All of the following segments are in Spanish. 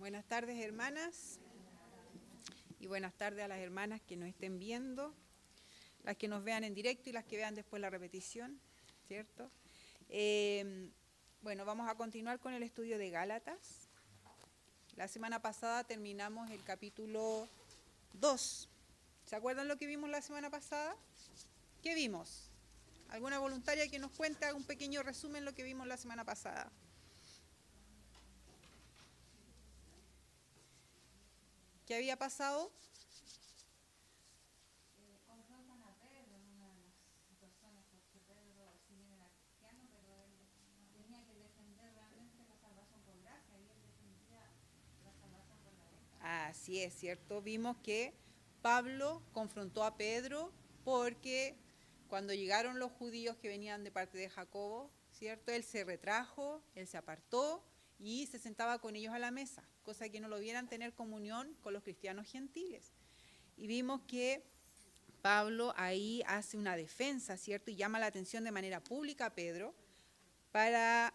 Buenas tardes, hermanas, y buenas tardes a las hermanas que nos estén viendo, las que nos vean en directo y las que vean después la repetición, ¿cierto? Bueno, vamos a continuar con el estudio de Gálatas. La semana pasada terminamos el capítulo 2. ¿Se acuerdan lo que vimos la semana pasada? ¿Qué vimos? ¿Alguna voluntaria que nos cuente un pequeño resumen de lo que vimos la semana pasada? ¿Qué había pasado? Confrontan a Pedro en una de las situaciones porque Pedro, si bien era cristiano, pero él tenía que defender realmente la salvación por gracia y él defendía la salvación por la ley. Así es, ¿cierto? Vimos que Pablo confrontó a Pedro porque cuando llegaron los judíos que venían de parte de Jacobo, ¿cierto? Él se retrajo, él se apartó y se sentaba con ellos a la mesa, cosa que no lo vieran tener comunión con los cristianos gentiles. Y vimos que Pablo ahí hace una defensa, ¿cierto? Y llama la atención de manera pública a Pedro para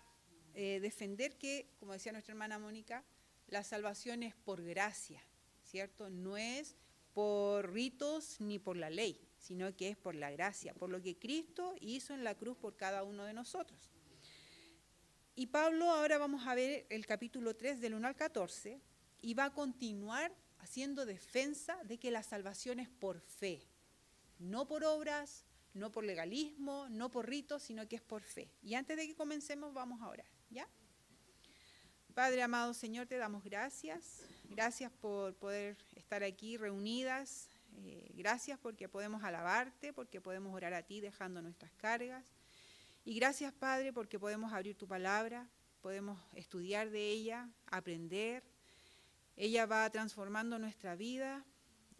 defender que, como decía nuestra hermana Mónica, la salvación es por gracia, ¿cierto? No es por ritos ni por la ley, sino que es por la gracia, por lo que Cristo hizo en la cruz por cada uno de nosotros. Y Pablo, ahora vamos a ver el capítulo 3 del 1 al 14, y va a continuar haciendo defensa de que la salvación es por fe, no por obras, no por legalismo, no por ritos, sino que es por fe. Y antes de que comencemos, vamos a orar, ¿ya? Padre amado Señor, te damos gracias. Gracias por poder estar aquí reunidas. Gracias porque podemos alabarte, porque podemos orar a ti dejando nuestras cargas. Y gracias, Padre, porque podemos abrir tu palabra, podemos estudiar de ella, aprender. Ella va transformando nuestra vida.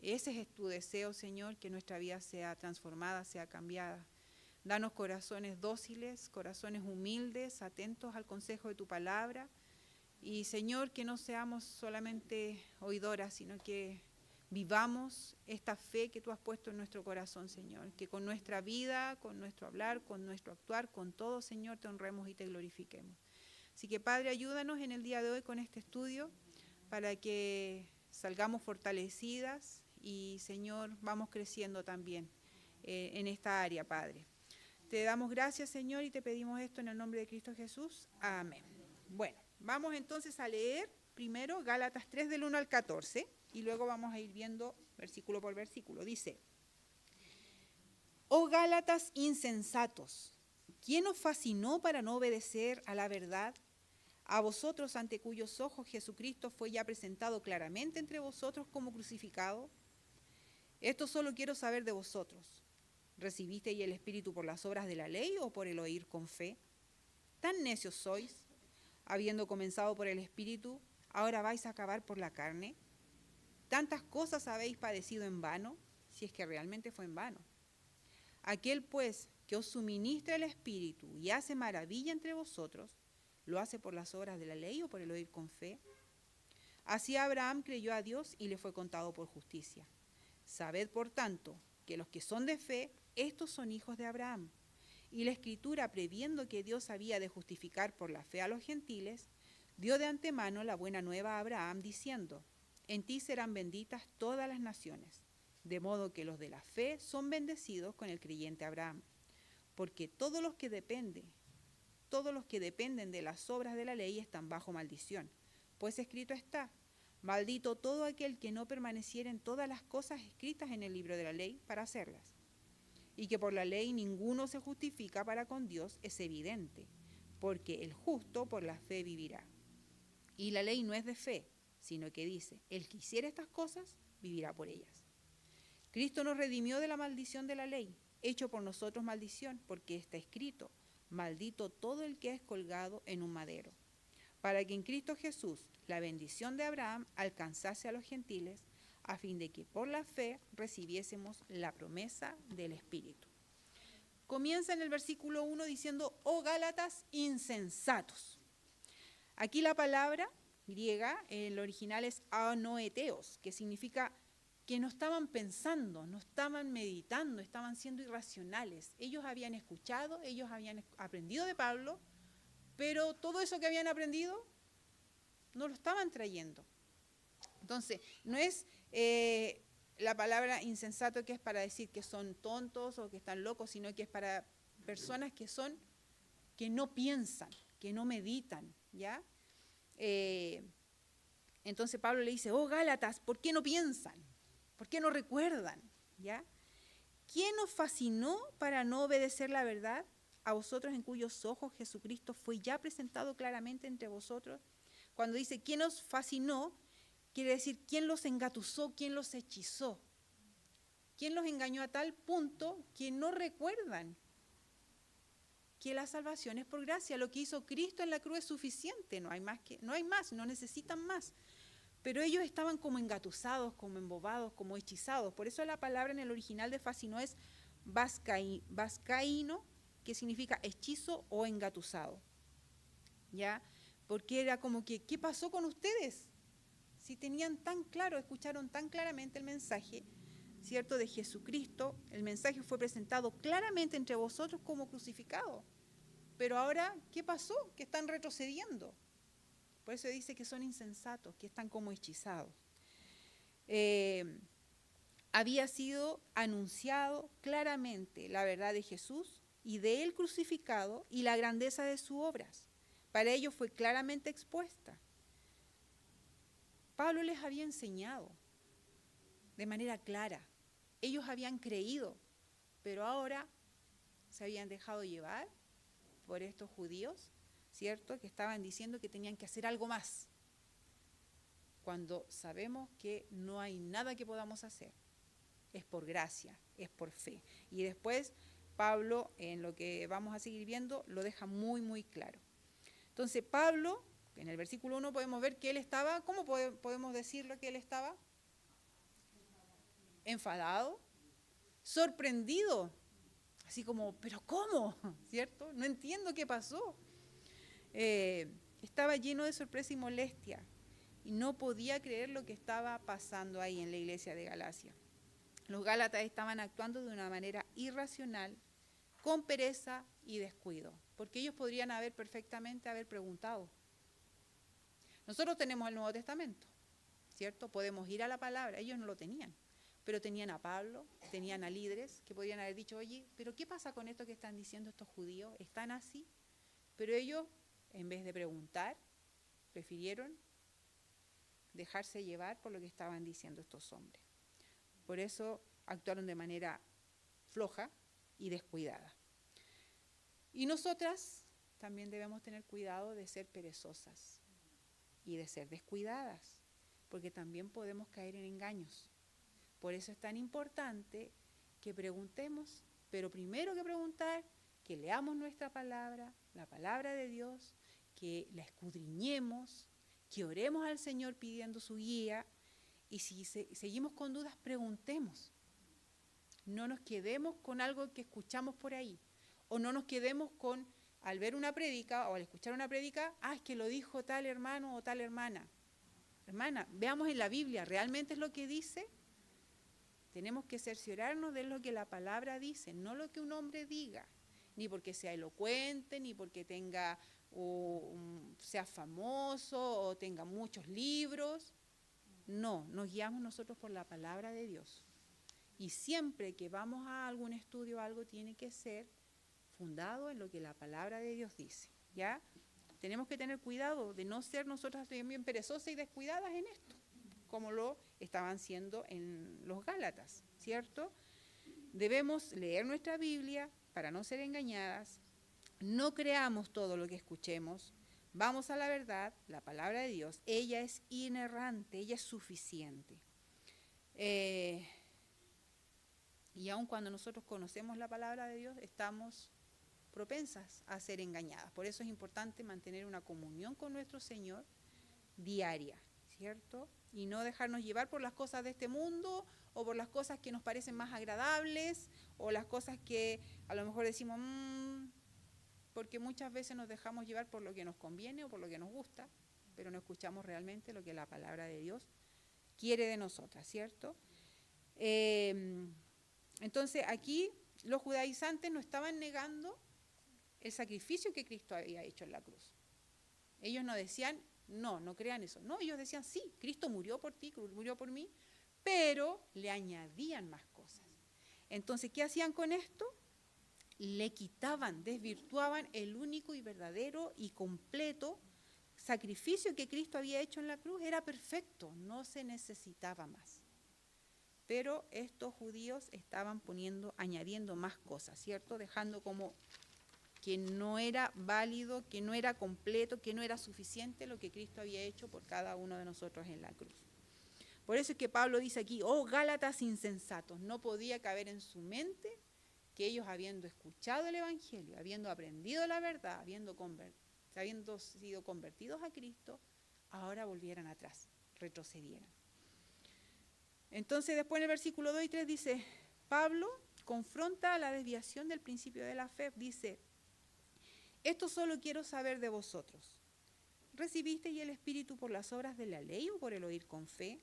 Ese es tu deseo, Señor, que nuestra vida sea transformada, sea cambiada. Danos corazones dóciles, corazones humildes, atentos al consejo de tu palabra. Y, Señor, que no seamos solamente oidoras, sino que vivamos esta fe que tú has puesto en nuestro corazón, Señor. Que con nuestra vida, con nuestro hablar, con nuestro actuar, con todo, Señor, te honremos y te glorifiquemos. Así que, Padre, ayúdanos en el día de hoy con este estudio para que salgamos fortalecidas y, Señor, vamos creciendo también en esta área, Padre. Te damos gracias, Señor, y te pedimos esto en el nombre de Cristo Jesús. Amén. Bueno, vamos entonces a leer primero Gálatas 3 del 1 al 14 y luego vamos a ir viendo versículo por versículo. Dice: Oh Gálatas insensatos, ¿quién os fascinó para no obedecer a la verdad? A vosotros, ante cuyos ojos Jesucristo fue ya presentado claramente entre vosotros como crucificado. Esto solo quiero saber de vosotros. ¿Recibisteis el Espíritu por las obras de la ley o por el oír con fe? ¿Tan necios sois? Habiendo comenzado por el Espíritu, ¿ahora vais a acabar por la carne? ¿Tantas cosas habéis padecido en vano? Si es que realmente fue en vano. Aquel, pues, que os suministra el Espíritu y hace maravilla entre vosotros, ¿lo hace por las obras de la ley o por el oír con fe? Así Abraham creyó a Dios y le fue contado por justicia. Sabed, por tanto, que los que son de fe, estos son hijos de Abraham. Y la Escritura, previendo que Dios había de justificar por la fe a los gentiles, dio de antemano la buena nueva a Abraham, diciendo: en ti serán benditas todas las naciones, de modo que los de la fe son bendecidos con el creyente Abraham. Porque todos los que dependen de las obras de la ley están bajo maldición, pues escrito está: maldito todo aquel que no permaneciera en todas las cosas escritas en el libro de la ley para hacerlas. Y que por la ley ninguno se justifica para con Dios es evidente, porque el justo por la fe vivirá. Y la ley no es de fe, sino que dice: el que hiciera estas cosas, vivirá por ellas. Cristo nos redimió de la maldición de la ley, hecho por nosotros maldición, porque está escrito: maldito todo el que es colgado en un madero, para que en Cristo Jesús la bendición de Abraham alcanzase a los gentiles, a fin de que por la fe recibiésemos la promesa del Espíritu. Comienza en el versículo 1 diciendo: oh Gálatas insensatos. Aquí la palabra griega, el original es anoeteos, que significa que no estaban pensando, no estaban meditando, estaban siendo irracionales. Ellos habían escuchado, ellos habían aprendido de Pablo, pero todo eso que habían aprendido no lo estaban trayendo. Entonces, no es la palabra insensato que es para decir que son tontos o que están locos, sino que es para personas que no piensan, que no meditan, ¿ya? Entonces Pablo le dice, oh Gálatas, ¿por qué no piensan? ¿Por qué no recuerdan? ¿Ya? ¿Quién os fascinó para no obedecer la verdad? A vosotros en cuyos ojos Jesucristo fue ya presentado claramente entre vosotros. Cuando dice, ¿quién os fascinó? Quiere decir, ¿quién los engatusó? ¿Quién los hechizó? ¿Quién los engañó a tal punto que no recuerdan que la salvación es por gracia? Lo que hizo Cristo en la cruz es suficiente, no hay más, no necesitan más. Pero ellos estaban como engatusados, como embobados, como hechizados. Por eso la palabra en el original de fascinó es vascaíno, que significa hechizo o engatusado. ¿Ya? Porque era como que, ¿qué pasó con ustedes? Si tenían tan claro, escucharon tan claramente el mensaje, ¿cierto?, de Jesucristo, el mensaje fue presentado claramente entre vosotros como crucificado. Pero ahora, ¿qué pasó? Que están retrocediendo. Por eso dice que son insensatos, que están como hechizados. Había sido anunciado claramente la verdad de Jesús y de él crucificado y la grandeza de sus obras. Para ellos fue claramente expuesta. Pablo les había enseñado de manera clara. Ellos habían creído, pero ahora se habían dejado llevar por estos judíos, ¿cierto?, que estaban diciendo que tenían que hacer algo más, cuando sabemos que no hay nada que podamos hacer. Es por gracia, es por fe. Y después Pablo, en lo que vamos a seguir viendo, lo deja muy, muy claro. Entonces Pablo, en el versículo 1 podemos ver que él estaba, ¿cómo podemos decirlo que él estaba? Enfadado, sorprendido, así como, ¿pero cómo? ¿Cierto? No entiendo qué pasó. Estaba lleno de sorpresa y molestia y no podía creer lo que estaba pasando ahí en la iglesia de Galacia. Los gálatas estaban actuando de una manera irracional, con pereza y descuido, porque ellos podrían perfectamente haber preguntado. Nosotros tenemos el Nuevo Testamento, ¿cierto? Podemos ir a la palabra, ellos no lo tenían, pero tenían a Pablo, tenían a líderes que podrían haber dicho, oye, ¿pero qué pasa con esto que están diciendo estos judíos? ¿Están así? Pero ellos, en vez de preguntar, prefirieron dejarse llevar por lo que estaban diciendo estos hombres. Por eso actuaron de manera floja y descuidada. Y nosotras también debemos tener cuidado de ser perezosas y de ser descuidadas, porque también podemos caer en engaños. Por eso es tan importante que preguntemos, pero primero que preguntar, que leamos nuestra palabra, la palabra de Dios, que la escudriñemos, que oremos al Señor pidiendo su guía, y si seguimos con dudas, preguntemos. No nos quedemos con algo que escuchamos por ahí, o no nos quedemos con, al ver una prédica o al escuchar una prédica, es que lo dijo tal hermano o tal hermana. Hermana, veamos en la Biblia, ¿realmente es lo que dice? Tenemos que cerciorarnos de lo que la palabra dice, no lo que un hombre diga, ni porque sea elocuente, ni porque tenga sea famoso o tenga muchos libros. No, nos guiamos nosotros por la palabra de Dios. Y siempre que vamos a algún estudio, algo tiene que ser fundado en lo que la palabra de Dios dice, ¿ya? Tenemos que tener cuidado de no ser nosotras también perezosas y descuidadas en esto, como lo estaban siendo en los Gálatas, ¿cierto? Debemos leer nuestra Biblia para no ser engañadas, no creamos todo lo que escuchemos, vamos a la verdad, la palabra de Dios, ella es inerrante, ella es suficiente. Y aun cuando nosotros conocemos la palabra de Dios, estamos propensas a ser engañadas. Por eso es importante mantener una comunión con nuestro Señor diaria, ¿cierto? Y no dejarnos llevar por las cosas de este mundo o por las cosas que nos parecen más agradables o las cosas que a lo mejor decimos, porque muchas veces nos dejamos llevar por lo que nos conviene o por lo que nos gusta, pero no escuchamos realmente lo que la palabra de Dios quiere de nosotras, ¿cierto? Entonces aquí los judaizantes no estaban negando el sacrificio que Cristo había hecho en la cruz. Ellos no decían, No, no crean eso. No, ellos decían, sí, Cristo murió por ti, murió por mí, pero le añadían más cosas. Entonces, ¿qué hacían con esto? Le quitaban, desvirtuaban el único y verdadero y completo sacrificio que Cristo había hecho en la cruz. Era perfecto, no se necesitaba más. Pero estos judíos estaban añadiendo más cosas, ¿cierto? Dejando como que no era válido, que no era completo, que no era suficiente lo que Cristo había hecho por cada uno de nosotros en la cruz. Por eso es que Pablo dice aquí, oh Gálatas insensatos, no podía caber en su mente que ellos, habiendo escuchado el Evangelio, habiendo aprendido la verdad, habiendo sido convertidos a Cristo, ahora volvieran atrás, retrocedieran. Entonces después en el versículo 2 y 3 dice, Pablo confronta la desviación del principio de la fe, dice, esto solo quiero saber de vosotros. ¿Recibisteis el Espíritu por las obras de la ley o por el oír con fe?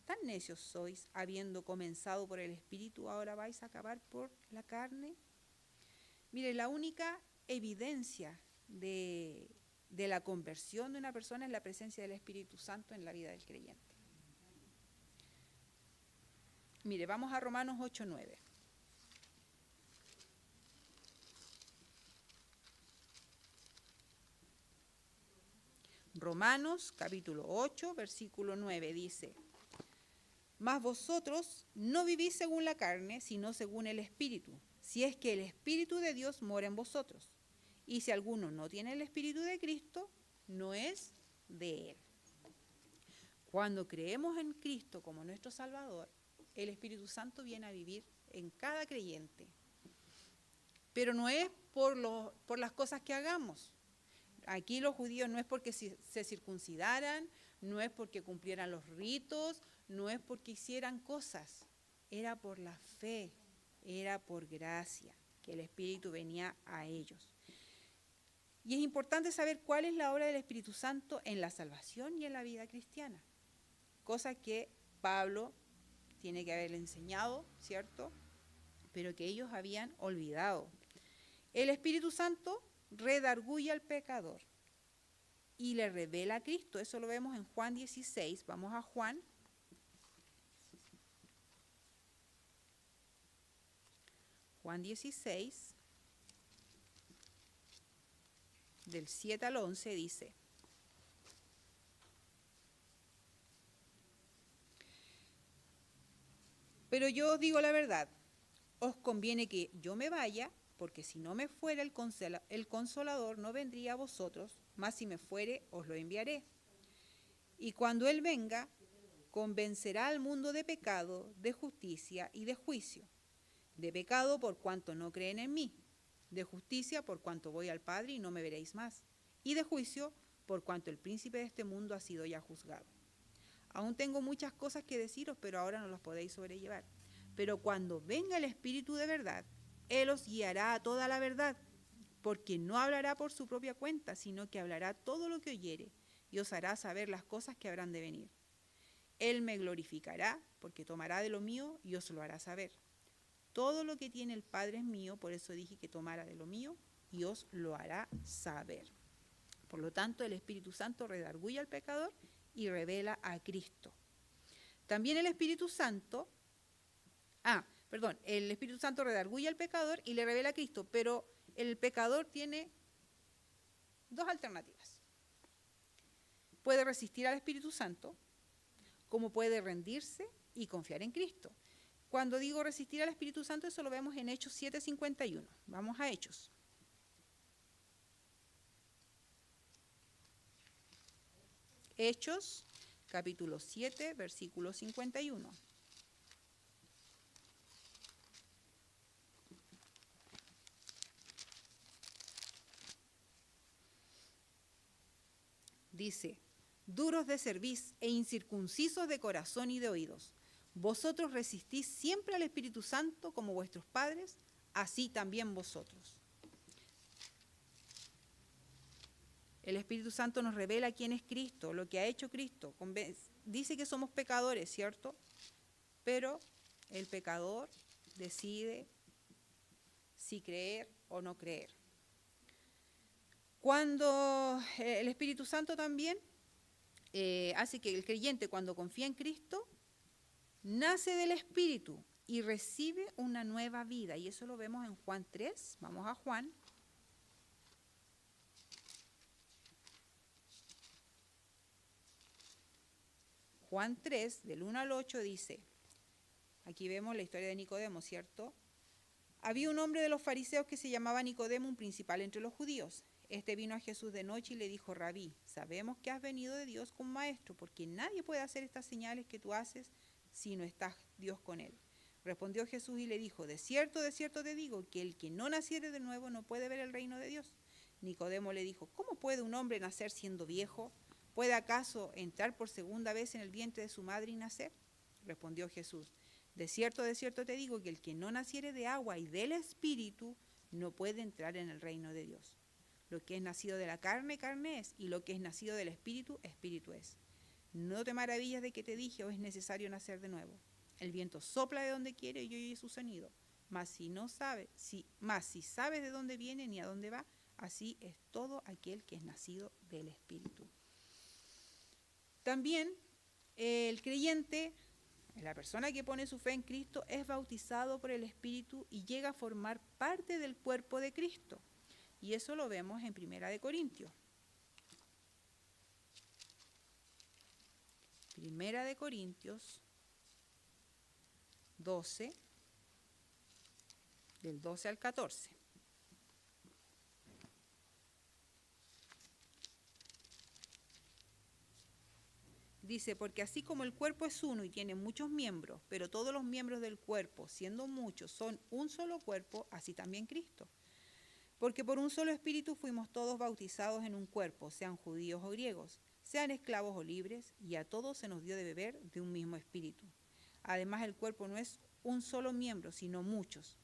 ¿Tan necios sois, habiendo comenzado por el Espíritu, ahora vais a acabar por la carne? Mire, la única evidencia de la conversión de una persona es la presencia del Espíritu Santo en la vida del creyente. Mire, vamos a Romanos 8:9. Romanos capítulo 8, versículo 9 dice, mas vosotros no vivís según la carne, sino según el Espíritu, si es que el Espíritu de Dios mora en vosotros. Y si alguno no tiene el Espíritu de Cristo, no es de él. Cuando creemos en Cristo como nuestro Salvador, el Espíritu Santo viene a vivir en cada creyente. Pero no es por las cosas que hagamos. Aquí los judíos no es porque se circuncidaran, no es porque cumplieran los ritos, no es porque hicieran cosas. Era por la fe, era por gracia que el Espíritu venía a ellos. Y es importante saber cuál es la obra del Espíritu Santo en la salvación y en la vida cristiana. Cosa que Pablo tiene que haberle enseñado, ¿cierto? Pero que ellos habían olvidado. El Espíritu Santo redarguye al pecador y le revela a Cristo. Eso lo vemos en Juan 16. Vamos a Juan. Juan 16, del 7 al 11 dice, pero yo os digo la verdad, os conviene que yo me vaya, porque si no me fuera el Consolador no vendría a vosotros, mas si me fuere os lo enviaré. Y cuando Él venga, convencerá al mundo de pecado, de justicia y de juicio. De pecado por cuanto no creen en mí, de justicia por cuanto voy al Padre y no me veréis más, y de juicio por cuanto el príncipe de este mundo ha sido ya juzgado. Aún tengo muchas cosas que deciros, pero ahora no las podéis sobrellevar. Pero cuando venga el Espíritu de verdad, Él os guiará a toda la verdad, porque no hablará por su propia cuenta, sino que hablará todo lo que oyere, y os hará saber las cosas que habrán de venir. Él me glorificará, porque tomará de lo mío y os lo hará saber. Todo lo que tiene el Padre es mío, por eso dije que tomara de lo mío y os lo hará saber. Por lo tanto, el Espíritu Santo redarguye al pecador y revela a Cristo. También el Espíritu Santo, el Espíritu Santo redarguye al pecador y le revela a Cristo, pero el pecador tiene dos alternativas. Puede resistir al Espíritu Santo, como puede rendirse y confiar en Cristo. Cuando digo resistir al Espíritu Santo, eso lo vemos en Hechos 7:51. Vamos a Hechos. Hechos, capítulo 7, versículo 51. Dice, duros de cerviz e incircuncisos de corazón y de oídos. Vosotros resistís siempre al Espíritu Santo como vuestros padres, así también vosotros. El Espíritu Santo nos revela quién es Cristo, lo que ha hecho Cristo. Dice que somos pecadores, ¿cierto? Pero el pecador decide si creer o no creer. Cuando el Espíritu Santo también Así que el creyente cuando confía en Cristo, nace del Espíritu y recibe una nueva vida. Y eso lo vemos en Juan 3. Vamos a Juan. Juan 3, del 1 al 8 dice, aquí vemos la historia de Nicodemo, ¿cierto? Había un hombre de los fariseos que se llamaba Nicodemo, un principal entre los judíos. Este vino a Jesús de noche y le dijo, Rabí, sabemos que has venido de Dios como maestro, porque nadie puede hacer estas señales que tú haces si no está Dios con él. Respondió Jesús y le dijo, de cierto te digo, que el que no naciere de nuevo no puede ver el reino de Dios. Nicodemo le dijo, ¿cómo puede un hombre nacer siendo viejo? ¿Puede acaso entrar por segunda vez en el vientre de su madre y nacer? Respondió Jesús, de cierto te digo, que el que no naciere de agua y del Espíritu no puede entrar en el reino de Dios. Lo que es nacido de la carne, carne es, y lo que es nacido del Espíritu, Espíritu es. No te maravillas de que te dije, o es necesario nacer de nuevo. El viento sopla de donde quiere y oye su sonido, mas si sabes de dónde viene ni a dónde va, así es todo aquel que es nacido del Espíritu. También el creyente, la persona que pone su fe en Cristo, es bautizado por el Espíritu y llega a formar parte del cuerpo de Cristo. Y eso lo vemos en 1 Corintios. 1 Corintios 12, del 12 al 14. Dice, porque así como el cuerpo es uno y tiene muchos miembros, pero todos los miembros del cuerpo, siendo muchos, son un solo cuerpo, así también Cristo. Porque por un solo espíritu fuimos todos bautizados en un cuerpo, sean judíos o griegos, sean esclavos o libres, y a todos se nos dio de beber de un mismo espíritu. Además, el cuerpo no es un solo miembro, sino muchos.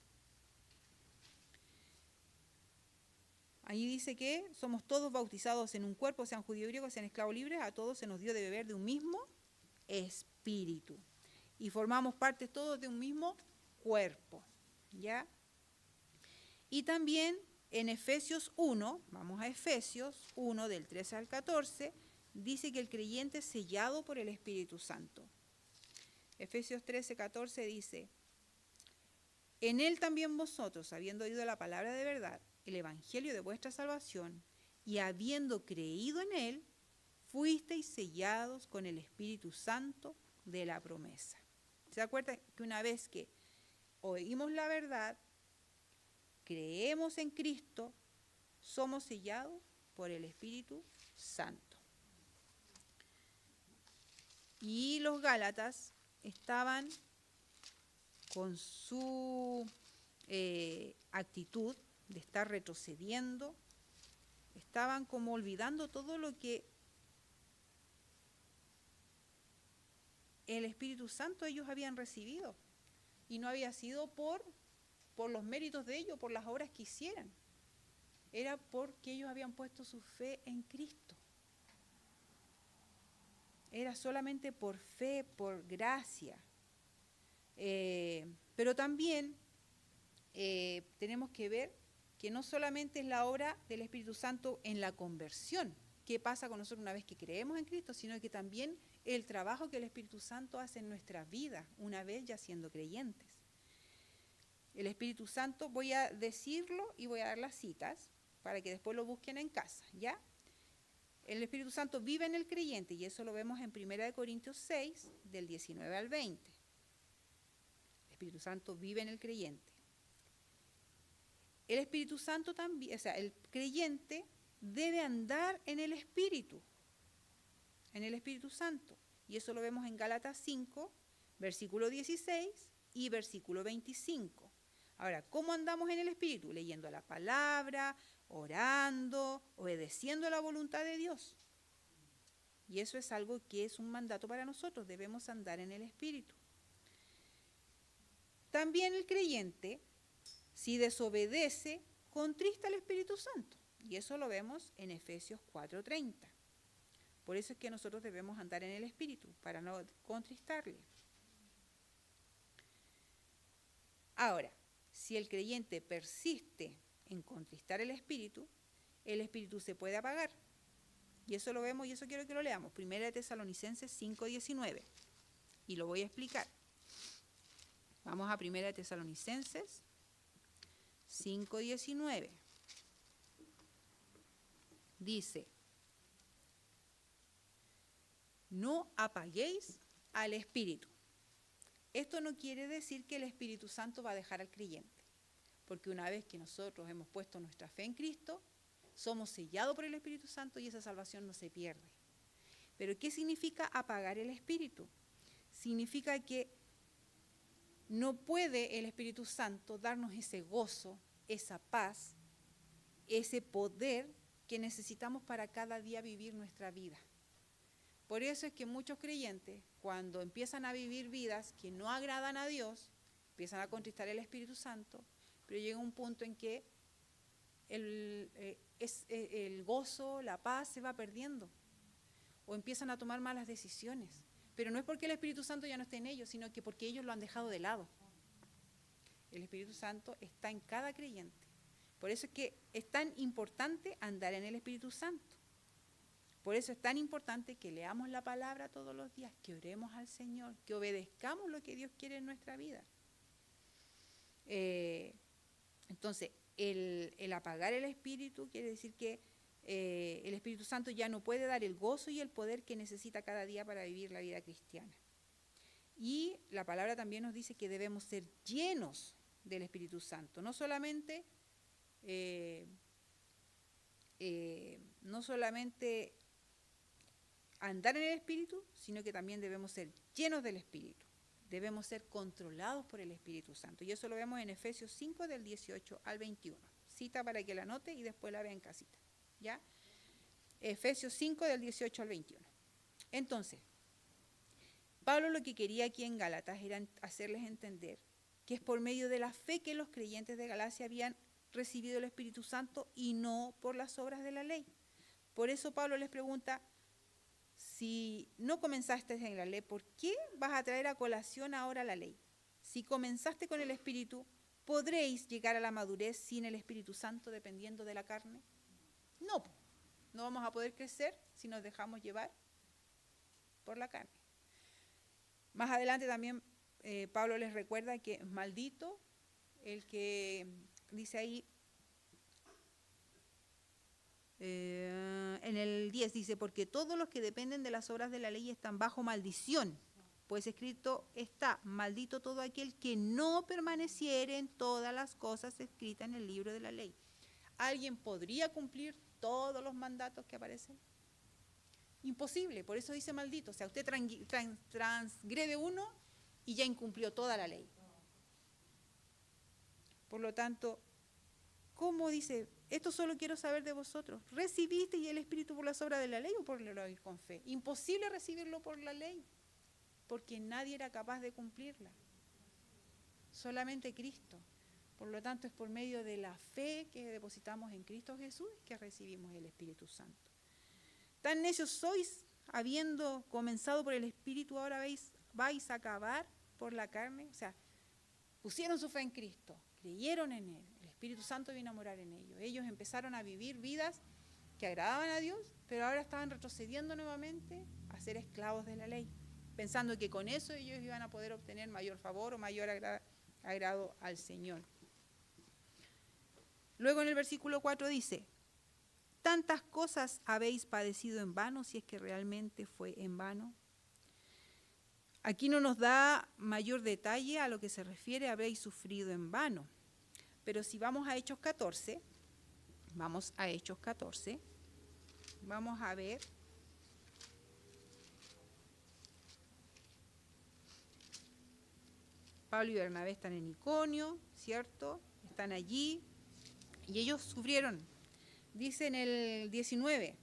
Ahí dice que somos todos bautizados en un cuerpo, sean judíos o griegos, sean esclavos o libres, a todos se nos dio de beber de un mismo espíritu. Y formamos parte todos de un mismo cuerpo, ¿ya? Y también en Efesios 1, vamos a Efesios 1 del 13 al 14, dice que el creyente es sellado por el Espíritu Santo. Efesios 13, 14 dice, en él también vosotros, habiendo oído la palabra de verdad, el evangelio de vuestra salvación, y habiendo creído en él, fuisteis sellados con el Espíritu Santo de la promesa. ¿Se acuerdan que una vez que oímos la verdad, creemos en Cristo, somos sellados por el Espíritu Santo? Y los Gálatas estaban con su actitud de estar retrocediendo, estaban como olvidando todo lo que el Espíritu Santo ellos habían recibido, y no había sido por los méritos de ellos, por las obras que hicieran, era porque ellos habían puesto su fe en Cristo. Era solamente por fe, por gracia. Pero también tenemos que ver que no solamente es la obra del Espíritu Santo en la conversión, qué pasa con nosotros una vez que creemos en Cristo, sino que también el trabajo que el Espíritu Santo hace en nuestra vida una vez ya siendo creyentes. El Espíritu Santo, voy a decirlo y voy a dar las citas para que después lo busquen en casa, ¿ya? El Espíritu Santo vive en el creyente y eso lo vemos en 1 Corintios 6, del 19 al 20. El Espíritu Santo vive en el creyente. El Espíritu Santo también, o sea, el creyente debe andar en el Espíritu Santo. Y eso lo vemos en Gálatas 5, versículo 16 y versículo 25. Ahora, ¿cómo andamos en el Espíritu? Leyendo la palabra, orando, obedeciendo la voluntad de Dios. Y eso es algo que es un mandato para nosotros, debemos andar en el Espíritu. También el creyente, si desobedece, contrista al Espíritu Santo. Y eso lo vemos en Efesios 4:30. Por eso es que nosotros debemos andar en el Espíritu, para no contristarle. Ahora, si el creyente persiste en contristar el Espíritu se puede apagar. Y eso lo vemos y eso quiero que lo leamos. Primera de Tesalonicenses 5:19. Y lo voy a explicar. Vamos a Primera de Tesalonicenses 5:19. Dice, no apaguéis al Espíritu. Esto no quiere decir que el Espíritu Santo va a dejar al creyente, porque una vez que nosotros hemos puesto nuestra fe en Cristo, somos sellados por el Espíritu Santo y esa salvación no se pierde. Pero ¿qué significa apagar el Espíritu? Significa que no puede el Espíritu Santo darnos ese gozo, esa paz, ese poder que necesitamos para cada día vivir nuestra vida. Por eso es que muchos creyentes, cuando empiezan a vivir vidas que no agradan a Dios, empiezan a contristar el Espíritu Santo, pero llega un punto en que el gozo, la paz se va perdiendo, o empiezan a tomar malas decisiones. Pero no es porque el Espíritu Santo ya no esté en ellos, sino que porque ellos lo han dejado de lado. El Espíritu Santo está en cada creyente. Por eso es que es tan importante andar en el Espíritu Santo. Por eso es tan importante que leamos la palabra todos los días, que oremos al Señor, que obedezcamos lo que Dios quiere en nuestra vida. Entonces, el apagar el Espíritu quiere decir que el Espíritu Santo ya no puede dar el gozo y el poder que necesita cada día para vivir la vida cristiana. Y la palabra también nos dice que debemos ser llenos del Espíritu Santo, no solamente andar en el Espíritu, sino que también debemos ser llenos del Espíritu. Debemos ser controlados por el Espíritu Santo. Y eso lo vemos en Efesios 5, del 18 al 21. Cita para que la anote y después la vea en casita. ¿Ya? Efesios 5, del 18 al 21. Entonces, Pablo lo que quería aquí en Gálatas era hacerles entender que es por medio de la fe que los creyentes de Galacia habían recibido el Espíritu Santo y no por las obras de la ley. Por eso Pablo les pregunta, si no comenzaste en la ley, ¿por qué vas a traer a colación ahora la ley? Si comenzaste con el Espíritu, ¿podréis llegar a la madurez sin el Espíritu Santo dependiendo de la carne? No, no vamos a poder crecer si nos dejamos llevar por la carne. Más adelante también Pablo les recuerda que maldito el que dice ahí, en el 10 dice, porque todos los que dependen de las obras de la ley están bajo maldición, pues escrito está, maldito todo aquel que no permaneciere en todas las cosas escritas en el libro de la ley. ¿Alguien podría cumplir todos los mandatos que aparecen? Imposible, por eso dice maldito. O sea, usted transgrede uno y ya incumplió toda la ley. Por lo tanto, ¿cómo dice? Esto solo quiero saber de vosotros. ¿Recibiste y el Espíritu por las obras de la ley o por el oír con fe? Imposible recibirlo por la ley, porque nadie era capaz de cumplirla. Solamente Cristo. Por lo tanto, es por medio de la fe que depositamos en Cristo Jesús que recibimos el Espíritu Santo. Tan necios sois, habiendo comenzado por el Espíritu, ahora vais a acabar por la carne. O sea, pusieron su fe en Cristo, creyeron en Él, el Espíritu Santo vino a morar en ellos. Ellos empezaron a vivir vidas que agradaban a Dios, pero ahora estaban retrocediendo nuevamente a ser esclavos de la ley, pensando que con eso ellos iban a poder obtener mayor favor o mayor agrado al Señor. Luego en el versículo 4 dice, tantas cosas habéis padecido en vano, si es que realmente fue en vano. Aquí no nos da mayor detalle a lo que se refiere a habéis sufrido en vano. Pero si vamos a Hechos 14, vamos a ver Pablo y Bernabé están en Iconio, ¿cierto? Están allí y ellos sufrieron. Dice en el 19,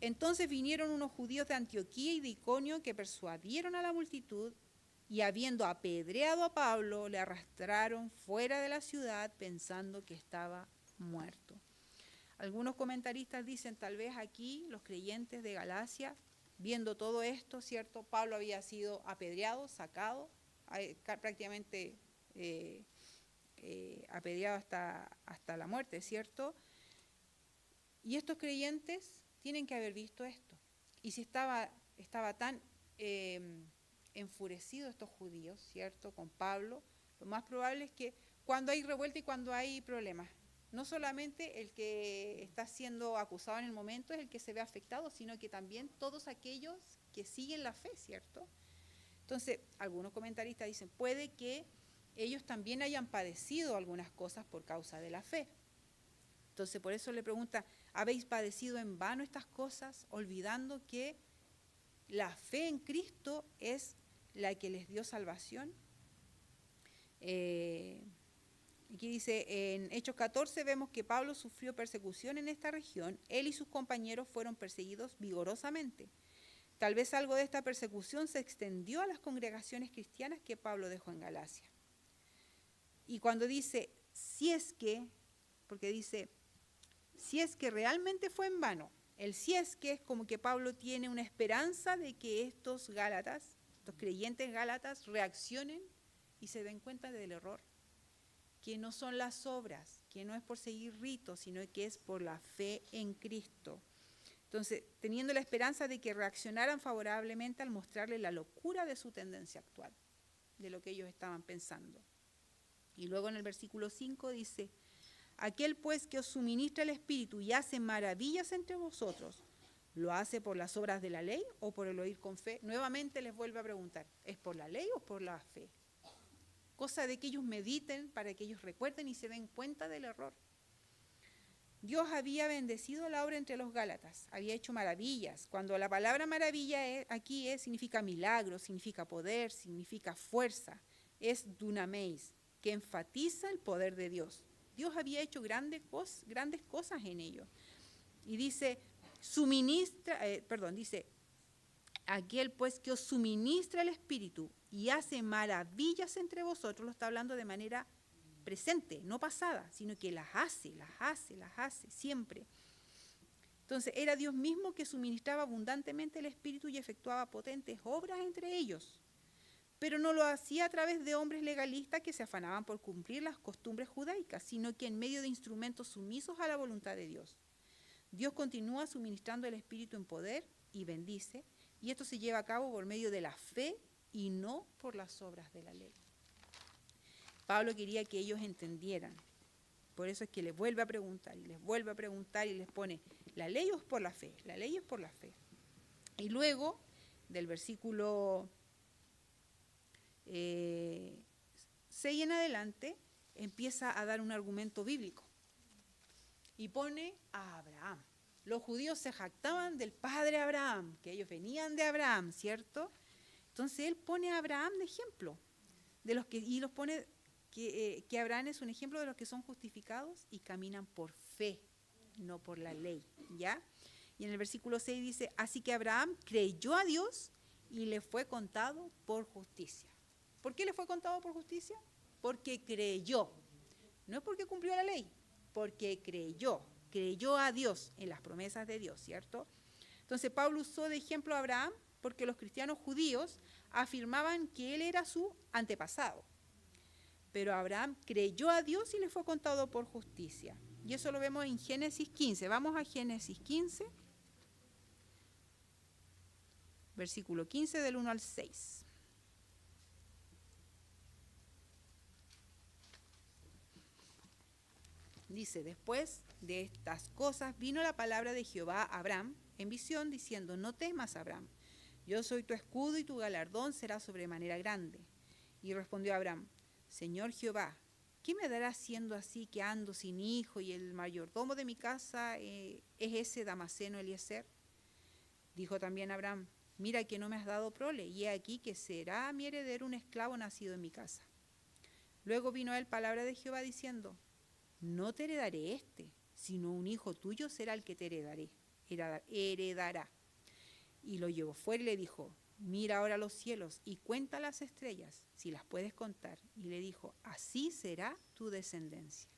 entonces vinieron unos judíos de Antioquía y de Iconio que persuadieron a la multitud y habiendo apedreado a Pablo, le arrastraron fuera de la ciudad pensando que estaba muerto. Algunos comentaristas dicen, tal vez aquí los creyentes de Galacia, viendo todo esto, ¿cierto? Pablo había sido apedreado, sacado, prácticamente apedreado hasta la muerte, ¿cierto? Y estos creyentes tienen que haber visto esto. Y si estaba tan enfurecido estos judíos, ¿cierto?, con Pablo, lo más probable es que cuando hay revuelta y cuando hay problemas, no solamente el que está siendo acusado en el momento es el que se ve afectado, sino que también todos aquellos que siguen la fe, ¿cierto? Entonces, algunos comentaristas dicen, puede que ellos también hayan padecido algunas cosas por causa de la fe. Entonces, por eso le pregunta, ¿habéis padecido en vano estas cosas, olvidando que la fe en Cristo es la que les dio salvación? Aquí dice, en Hechos 14 vemos que Pablo sufrió persecución en esta región. Él y sus compañeros fueron perseguidos vigorosamente. Tal vez algo de esta persecución se extendió a las congregaciones cristianas que Pablo dejó en Galacia. Y cuando dice, si es que, porque dice, si es que realmente fue en vano, el si es que es como que Pablo tiene una esperanza de que estos gálatas, estos creyentes gálatas, reaccionen y se den cuenta del error, que no son las obras, que no es por seguir ritos, sino que es por la fe en Cristo. Entonces, teniendo la esperanza de que reaccionaran favorablemente al mostrarle la locura de su tendencia actual, de lo que ellos estaban pensando. Y luego en el versículo 5 dice, aquel pues que os suministra el Espíritu y hace maravillas entre vosotros, ¿lo hace por las obras de la ley o por el oír con fe? Nuevamente les vuelve a preguntar, ¿es por la ley o por la fe? Cosa de que ellos mediten, para que ellos recuerden y se den cuenta del error. Dios había bendecido la obra entre los gálatas, había hecho maravillas. Cuando la palabra maravilla significa milagro, significa poder, significa fuerza, es dunameis, que enfatiza el poder de Dios. Dios había hecho grandes cosas en ellos. Y dice, dice, aquel pues que os suministra el Espíritu y hace maravillas entre vosotros, lo está hablando de manera presente, no pasada, sino que las hace siempre. Entonces era Dios mismo que suministraba abundantemente el Espíritu y efectuaba potentes obras entre ellos, pero no lo hacía a través de hombres legalistas que se afanaban por cumplir las costumbres judaicas, sino que en medio de instrumentos sumisos a la voluntad de Dios. Dios continúa suministrando el Espíritu en poder y bendice, y esto se lleva a cabo por medio de la fe y no por las obras de la ley. Pablo quería que ellos entendieran. Por eso es que les vuelve a preguntar y les pone, ¿la ley o es por la fe? La ley es por la fe. Y luego, del versículo 6 en adelante, empieza a dar un argumento bíblico. Y pone a Abraham. Los judíos se jactaban del padre Abraham, que ellos venían de Abraham, ¿cierto? Entonces él pone a Abraham de ejemplo, y los pone que Abraham es un ejemplo de los que son justificados y caminan por fe, no por la ley, ¿ya? Y en el versículo 6 dice, así que Abraham creyó a Dios y le fue contado por justicia. ¿Por qué le fue contado por justicia? Porque creyó. No es porque cumplió la ley, porque creyó a Dios en las promesas de Dios, ¿cierto? Entonces Pablo usó de ejemplo a Abraham porque los cristianos judíos afirmaban que él era su antepasado. Pero Abraham creyó a Dios y le fue contado por justicia. Y eso lo vemos en Génesis 15. Vamos a Génesis 15, versículo 15 del 1 al 6. Dice, después de estas cosas vino la palabra de Jehová a Abraham en visión, diciendo, no temas, Abraham, yo soy tu escudo y tu galardón será sobremanera grande. Y respondió Abraham, Señor Jehová, ¿qué me darás siendo así que ando sin hijo y el mayordomo de mi casa es ese Damaseno Eliezer? Dijo también Abraham, mira que no me has dado prole, y he aquí que será mi heredero un esclavo nacido en mi casa. Luego vino a él palabra de Jehová diciendo, no te heredaré sino un hijo tuyo será el que te heredará. Y lo llevó fuera y le dijo, mira ahora los cielos y cuenta las estrellas, si las puedes contar. Y le dijo, así será tu descendencia.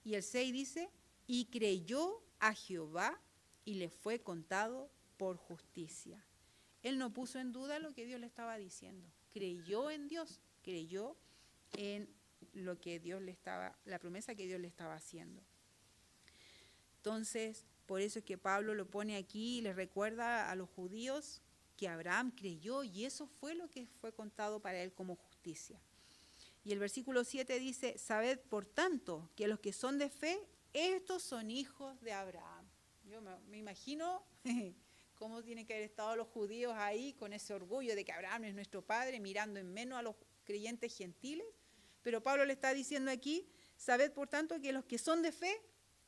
Y el 6 dice, y creyó a Jehová y le fue contado por justicia. Él no puso en duda lo que Dios le estaba diciendo. Creyó en Dios, creyó en lo que Dios la promesa que Dios le estaba haciendo. Entonces, Por eso es que Pablo lo pone aquí y les recuerda a los judíos que Abraham creyó y eso fue lo que fue contado para él como justicia. Y el versículo 7 dice, sabed por tanto que los que son de fe, estos son hijos de Abraham. Yo me imagino cómo tienen que haber estado los judíos ahí con ese orgullo de que Abraham es nuestro padre, mirando en menos a los creyentes gentiles. Pero Pablo le está diciendo aquí, sabed por tanto que los que son de fe,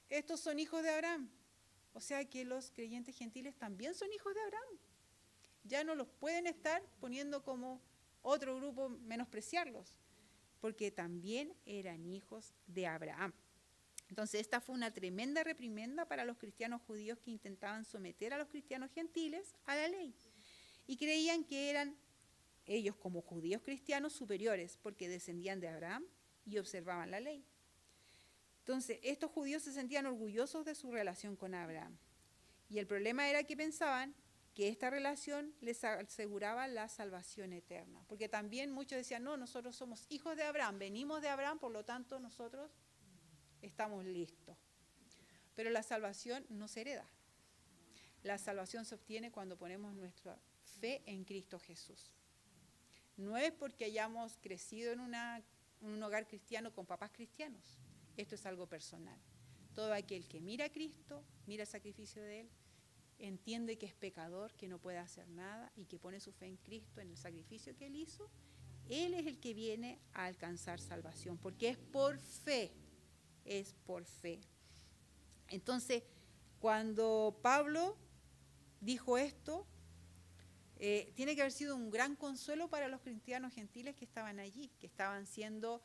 estos son hijos de Abraham. O sea que los creyentes gentiles también son hijos de Abraham. Ya no los pueden estar poniendo como otro grupo, menospreciarlos, porque también eran hijos de Abraham. Entonces esta fue una tremenda reprimenda para los cristianos judíos que intentaban someter a los cristianos gentiles a la ley. Y creían que eran ellos como judíos cristianos superiores porque descendían de Abraham y observaban la ley. Entonces estos judíos se sentían orgullosos de su relación con Abraham. Y el problema era que pensaban que esta relación les aseguraba la salvación eterna. Porque también muchos decían, no, nosotros somos hijos de Abraham, venimos de Abraham, por lo tanto nosotros estamos listos. Pero la salvación no se hereda. La salvación se obtiene cuando ponemos nuestra fe en Cristo Jesús. No es porque hayamos crecido en un hogar cristiano con papás cristianos. Esto es algo personal. Todo aquel que mira a Cristo, mira el sacrificio de Él, entiende que es pecador, que no puede hacer nada y que pone su fe en Cristo, en el sacrificio que Él hizo, Él es el que viene a alcanzar salvación, porque es por fe, es por fe. Entonces, cuando Pablo dijo esto, tiene que haber sido un gran consuelo para los cristianos gentiles que estaban allí, que estaban siendo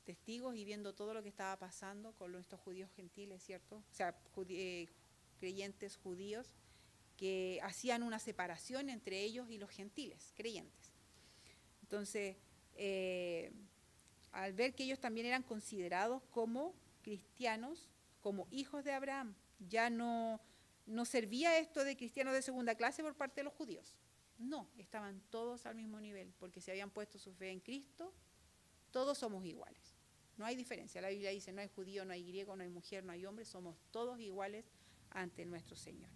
testigos y viendo todo lo que estaba pasando con estos judíos gentiles, ¿cierto? O sea, creyentes judíos que hacían una separación entre ellos y los gentiles, creyentes. Entonces, al ver que ellos también eran considerados como cristianos, como hijos de Abraham, ya no servía esto de cristianos de segunda clase por parte de los judíos. No, estaban todos al mismo nivel, porque se habían puesto su fe en Cristo, todos somos iguales. No hay diferencia. La Biblia dice, no hay judío, no hay griego, no hay mujer, no hay hombre, somos todos iguales ante nuestro Señor.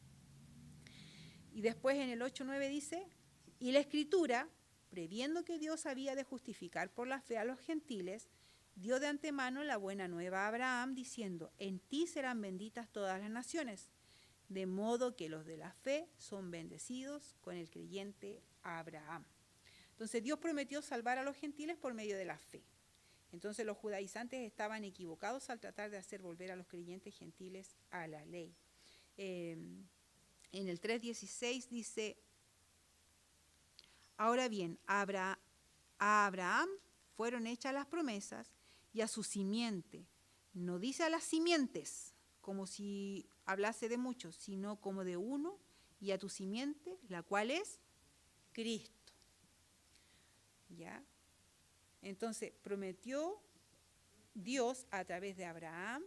Y después en el 8:9 dice, y la Escritura, previendo que Dios había de justificar por la fe a los gentiles, dio de antemano la buena nueva a Abraham, diciendo, en ti serán benditas todas las naciones, de modo que los de la fe son bendecidos con el creyente Abraham. Entonces Dios prometió salvar a los gentiles por medio de la fe. Entonces los judaizantes estaban equivocados al tratar de hacer volver a los creyentes gentiles a la ley. En el 3:16 dice, ahora bien, a Abraham fueron hechas las promesas y a su simiente, no dice a las simientes, como si hablase de muchos, sino como de uno, y a tu simiente, la cual es Cristo. ¿Ya? Entonces, prometió Dios a través de Abraham,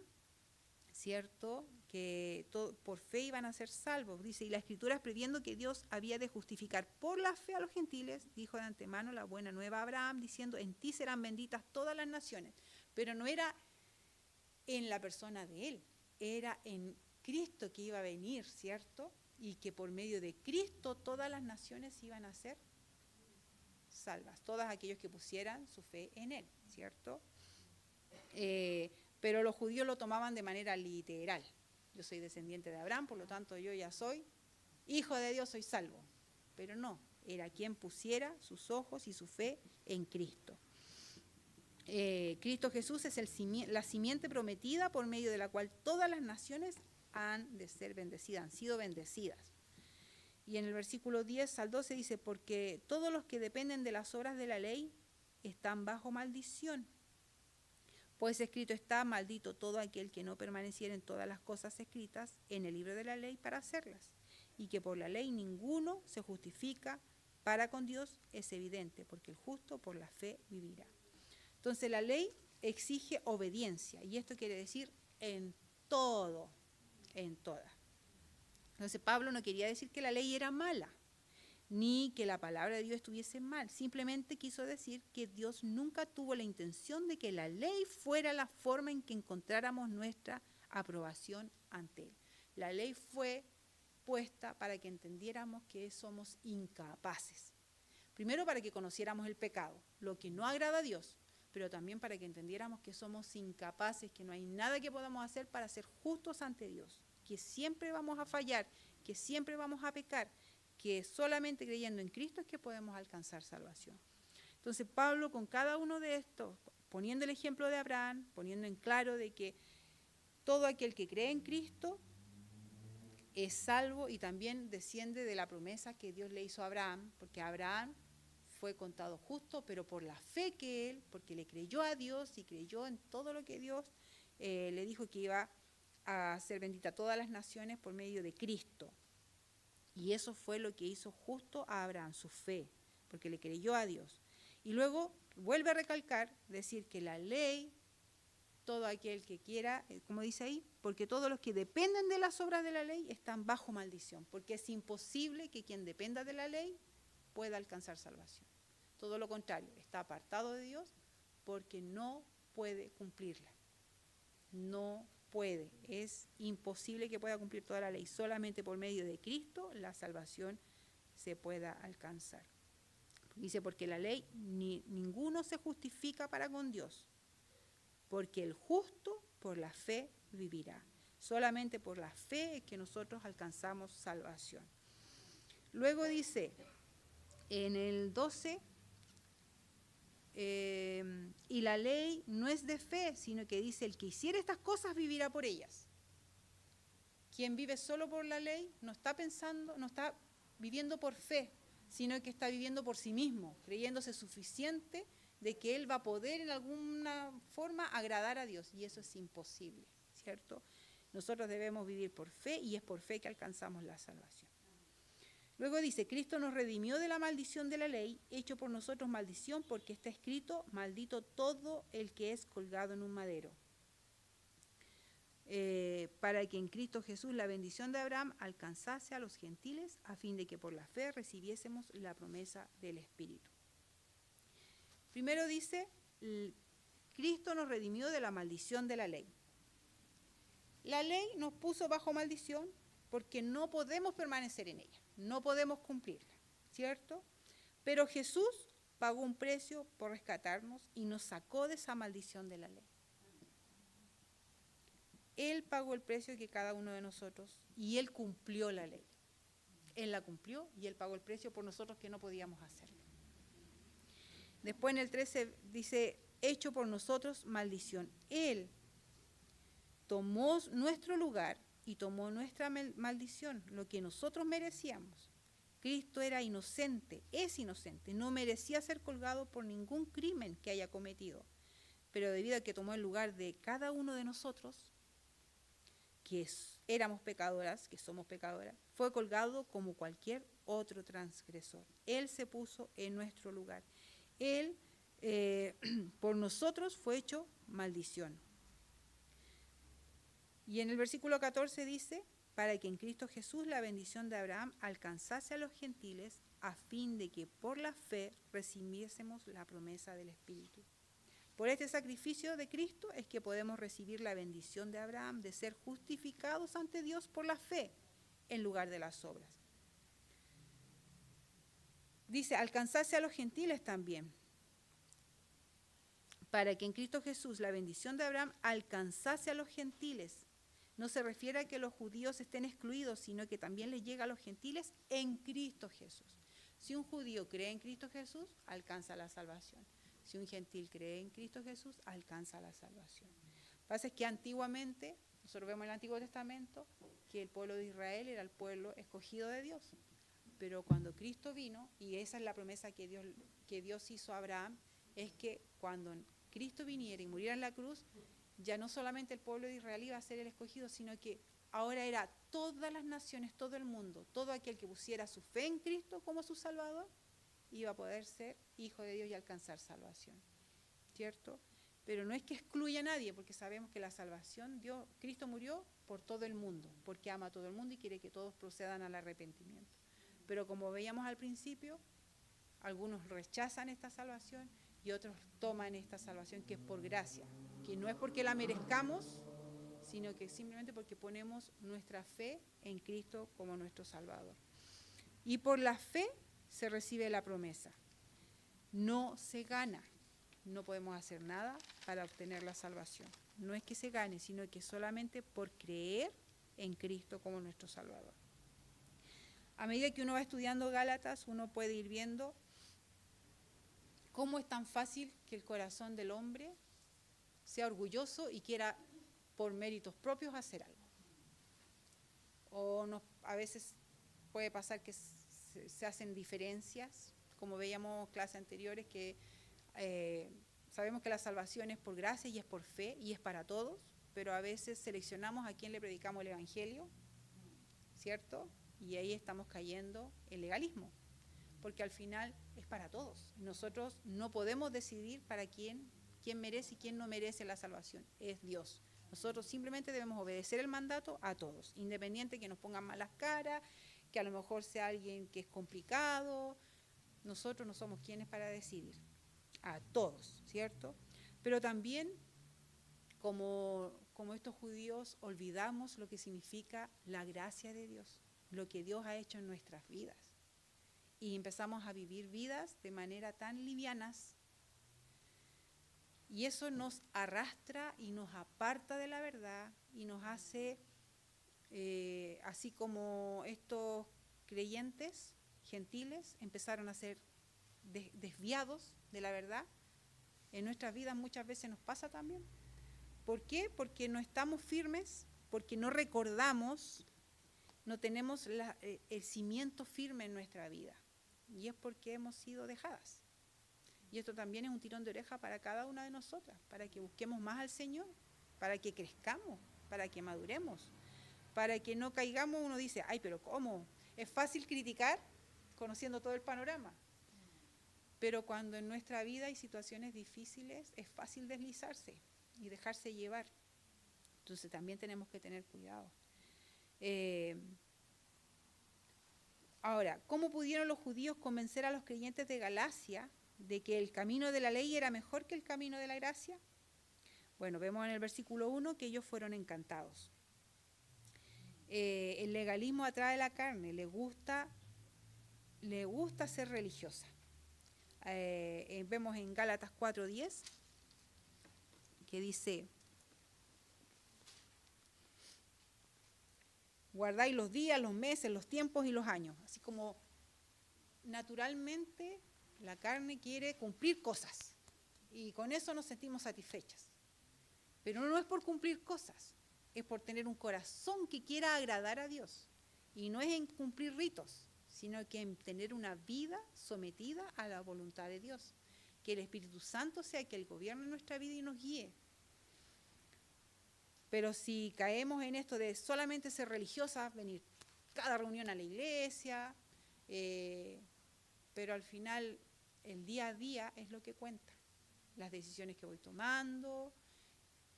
¿cierto?, que por fe iban a ser salvos. Dice, y la Escritura, previendo que Dios había de justificar por la fe a los gentiles, dijo de antemano la buena nueva a Abraham, diciendo, en ti serán benditas todas las naciones. Pero no era en la persona de él, era en Cristo que iba a venir, ¿cierto? Y que por medio de Cristo todas las naciones iban a ser salvas, todos aquellos que pusieran su fe en él, ¿cierto? Pero los judíos lo tomaban de manera literal. Yo soy descendiente de Abraham, por lo tanto yo ya soy hijo de Dios, soy salvo. Pero no, era quien pusiera sus ojos y su fe en Cristo. Cristo Jesús es la simiente prometida por medio de la cual todas las naciones han de ser bendecidas, han sido bendecidas. Y en el versículo 10 al 12 dice, porque todos los que dependen de las obras de la ley están bajo maldición. Pues escrito está, maldito todo aquel que no permaneciera en todas las cosas escritas en el libro de la ley para hacerlas. Y que por la ley ninguno se justifica para con Dios es evidente, porque el justo por la fe vivirá. Entonces la ley exige obediencia, y esto quiere decir en todo, en todas. Entonces Pablo no quería decir que la ley era mala, ni que la palabra de Dios estuviese mal. Simplemente quiso decir que Dios nunca tuvo la intención de que la ley fuera la forma en que encontráramos nuestra aprobación ante Él. La ley fue puesta para que entendiéramos que somos incapaces. Primero para que conociéramos el pecado, lo que no agrada a Dios, pero también para que entendiéramos que somos incapaces, que no hay nada que podamos hacer para ser justos ante Dios, que siempre vamos a fallar, que siempre vamos a pecar, que solamente creyendo en Cristo es que podemos alcanzar salvación. Entonces Pablo, con cada uno de estos, poniendo el ejemplo de Abraham, poniendo en claro de que todo aquel que cree en Cristo es salvo y también desciende de la promesa que Dios le hizo a Abraham, porque Abraham fue contado justo, pero por la fe que él, porque le creyó a Dios y creyó en todo lo que Dios le dijo que iba a ser bendita a todas las naciones por medio de Cristo. Y eso fue lo que hizo justo a Abraham, su fe, porque le creyó a Dios. Y luego vuelve a recalcar, decir que la ley, todo aquel que quiera, como dice ahí, porque todos los que dependen de las obras de la ley están bajo maldición, porque es imposible que quien dependa de la ley pueda alcanzar salvación. Todo lo contrario, está apartado de Dios porque no puede cumplirla. No puede, es imposible que pueda cumplir toda la ley. Solamente por medio de Cristo la salvación se pueda alcanzar. Dice, porque la ley ninguno se justifica para con Dios, porque el justo por la fe vivirá. Solamente por la fe es que nosotros alcanzamos salvación. Luego dice, en el 12, y la ley no es de fe, sino que dice, el que hiciera estas cosas vivirá por ellas. Quien vive solo por la ley no está pensando, no está viviendo por fe, sino que está viviendo por sí mismo, creyéndose suficiente de que él va a poder en alguna forma agradar a Dios, y eso es imposible, ¿cierto? Nosotros debemos vivir por fe y es por fe que alcanzamos la salvación. Luego dice, Cristo nos redimió de la maldición de la ley, hecho por nosotros maldición, porque está escrito, maldito todo el que es colgado en un madero. Para que en Cristo Jesús la bendición de Abraham alcanzase a los gentiles, a fin de que por la fe recibiésemos la promesa del Espíritu. Primero dice, Cristo nos redimió de la maldición de la ley. La ley nos puso bajo maldición porque no podemos permanecer en ella, no podemos cumplirla, ¿cierto? Pero Jesús pagó un precio por rescatarnos y nos sacó de esa maldición de la ley. Él pagó el precio que cada uno de nosotros y Él cumplió la ley. Él la cumplió y Él pagó el precio por nosotros que no podíamos hacerlo. Después en el 13 dice, hecho por nosotros maldición. Él tomó nuestro lugar y tomó nuestra maldición, lo que nosotros merecíamos. Cristo era inocente, es inocente, no merecía ser colgado por ningún crimen que haya cometido. Pero debido a que tomó el lugar de cada uno de nosotros, que éramos pecadoras, que somos pecadoras, fue colgado como cualquier otro transgresor. Él se puso en nuestro lugar. Él por nosotros fue hecho maldición. Y en el versículo 14 dice, para que en Cristo Jesús la bendición de Abraham alcanzase a los gentiles, a fin de que por la fe recibiésemos la promesa del Espíritu. Por este sacrificio de Cristo es que podemos recibir la bendición de Abraham de ser justificados ante Dios por la fe en lugar de las obras. Dice, alcanzase a los gentiles también, para que en Cristo Jesús la bendición de Abraham alcanzase a los gentiles. No se refiere a que los judíos estén excluidos, sino que también les llega a los gentiles en Cristo Jesús. Si un judío cree en Cristo Jesús, alcanza la salvación. Si un gentil cree en Cristo Jesús, alcanza la salvación. Lo que pasa es que antiguamente, nosotros vemos en el Antiguo Testamento, que el pueblo de Israel era el pueblo escogido de Dios. Pero cuando Cristo vino, y esa es la promesa que Dios hizo a Abraham, es que cuando Cristo viniera y muriera en la cruz, ya no solamente el pueblo de Israel iba a ser el escogido, sino que ahora era todas las naciones, todo el mundo, todo aquel que pusiera su fe en Cristo como su Salvador, iba a poder ser hijo de Dios y alcanzar salvación, ¿cierto? Pero no es que excluya a nadie, porque sabemos que la salvación, Cristo murió por todo el mundo, porque ama a todo el mundo y quiere que todos procedan al arrepentimiento. Pero como veíamos al principio, algunos rechazan esta salvación y otros toman esta salvación que es por gracia, que no es porque la merezcamos, sino que simplemente porque ponemos nuestra fe en Cristo como nuestro Salvador. Y por la fe se recibe la promesa. No se gana. No podemos hacer nada para obtener la salvación. No es que se gane, sino que solamente por creer en Cristo como nuestro Salvador. A medida que uno va estudiando Gálatas, uno puede ir viendo cómo es tan fácil que el corazón del hombre sea orgulloso y quiera por méritos propios hacer algo. O a veces puede pasar que se hacen diferencias, como veíamos clases anteriores, que sabemos que la salvación es por gracia y es por fe y es para todos, pero a veces seleccionamos a quién le predicamos el evangelio, ¿cierto? Y ahí estamos cayendo en legalismo, porque al final es para todos. Nosotros no podemos decidir para quién merece y quién no merece la salvación, es Dios. Nosotros simplemente debemos obedecer el mandato a todos, independiente que nos pongan malas caras, que a lo mejor sea alguien que es complicado. Nosotros no somos quienes para decidir, a todos, ¿cierto? Pero también, como estos judíos, olvidamos lo que significa la gracia de Dios, lo que Dios ha hecho en nuestras vidas. Y empezamos a vivir vidas de manera tan livianas, y eso nos arrastra y nos aparta de la verdad y nos hace, así como estos creyentes gentiles empezaron a ser desviados de la verdad, en nuestras vidas muchas veces nos pasa también. ¿Por qué? Porque no estamos firmes, porque no recordamos, no tenemos el cimiento firme en nuestra vida, y es porque hemos sido dejadas. Y esto también es un tirón de oreja para cada una de nosotras, para que busquemos más al Señor, para que crezcamos, para que maduremos, para que no caigamos. Uno dice, ay, pero ¿cómo? Es fácil criticar conociendo todo el panorama. Pero cuando en nuestra vida hay situaciones difíciles, es fácil deslizarse y dejarse llevar. Entonces también tenemos que tener cuidado. Ahora, ¿cómo pudieron los judíos convencer a los creyentes de Galacia de que el camino de la ley era mejor que el camino de la gracia? Bueno, vemos en el versículo 1 que ellos fueron encantados. El legalismo atrae la carne, le gusta ser religiosa. Vemos en Gálatas 4:10 que dice: guardáis los días, los meses, los tiempos y los años. Así como naturalmente la carne quiere cumplir cosas y con eso nos sentimos satisfechas. Pero no es por cumplir cosas, es por tener un corazón que quiera agradar a Dios. Y no es en cumplir ritos, sino que en tener una vida sometida a la voluntad de Dios. Que el Espíritu Santo sea el que gobierne nuestra vida y nos guíe. Pero si caemos en esto de solamente ser religiosas, venir cada reunión a la iglesia, pero al final el día a día es lo que cuenta. Las decisiones que voy tomando,